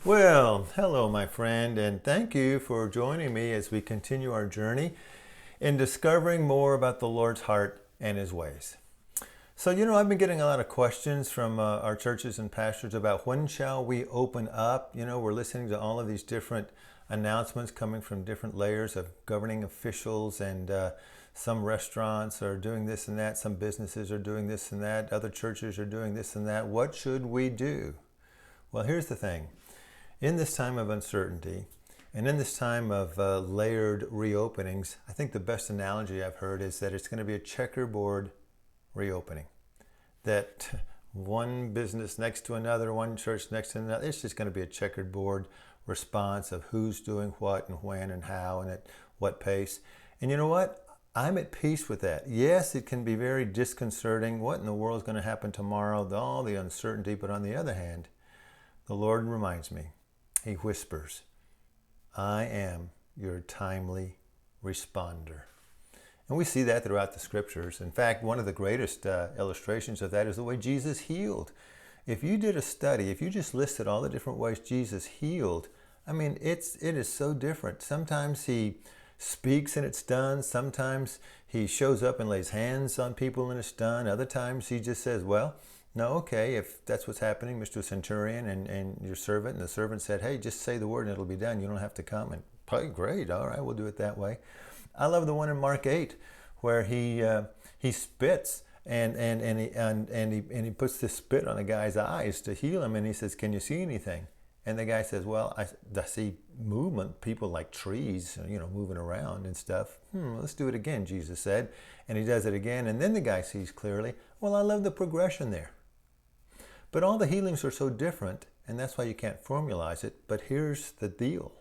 Well, hello, my friend, and thank you for joining me as we continue our journey in discovering more about the Lord's heart and His ways. So, I've been getting a lot of questions from our churches and pastors about when shall we open up. We're listening to all of these different announcements coming from different layers of governing officials, and some restaurants are doing this and that, some businesses are doing this and that, other churches are doing this and that. What should we do? Well, here's the thing. In this time of uncertainty and in this time of layered reopenings, I think the best analogy I've heard is that it's going to be a checkerboard reopening. That one business next to another, one church next to another, it's just going to be a checkered board response of who's doing what and when and how and at what pace. And you know what? I'm at peace with that. Yes, it can be very disconcerting. What in the world is going to happen tomorrow? All the uncertainty. But on the other hand, the Lord reminds me, He whispers, I am your timely responder. And we see that throughout the scriptures. In fact, one of the greatest illustrations of that is the way Jesus healed. If you did a study, if you just listed all the different ways Jesus healed, it is so different. Sometimes He speaks and it's done. Sometimes He shows up and lays hands on people and it's done. Other times He just says, well, no, okay, if that's what's happening, Mr. Centurion and your servant, and the servant said, hey, just say the word and it'll be done. You don't have to come. And probably, great, all right, we'll do it that way. I love the one in Mark 8 where he spits and he puts this spit on a guy's eyes to heal him, and he says, can you see anything? And the guy says, well, I see movement, people like trees, moving around and stuff. Let's do it again, Jesus said. And he does it again, and then the guy sees clearly. Well, I love the progression there. But all the healings are so different, and that's why you can't formalize it. But here's the deal.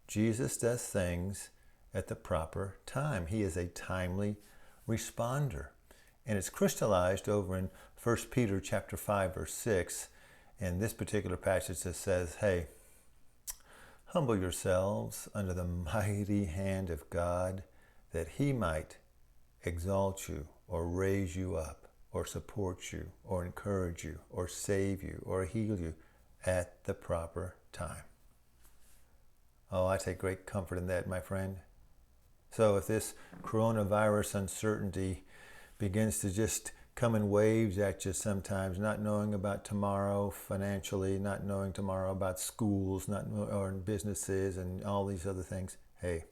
Jesus does things at the proper time. He is a timely responder. And it's crystallized over in 1 Peter chapter 5, verse 6. And this particular passage that says, hey, humble yourselves under the mighty hand of God, that He might exalt you or raise you up, or support you, or encourage you, or save you, or heal you at the proper time. Oh, I take great comfort in that, my friend. So if this coronavirus uncertainty begins to just come in waves at you sometimes, not knowing about tomorrow financially, not knowing tomorrow about schools, or businesses and all these other things, hey,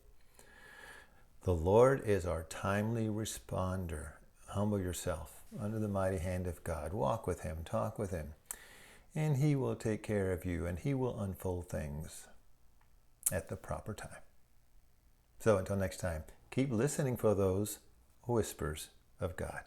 the Lord is our timely responder. Humble yourself under the mighty hand of God. Walk with Him, talk with Him, and He will take care of you, and He will unfold things at the proper time. So until next time, keep listening for those whispers of God.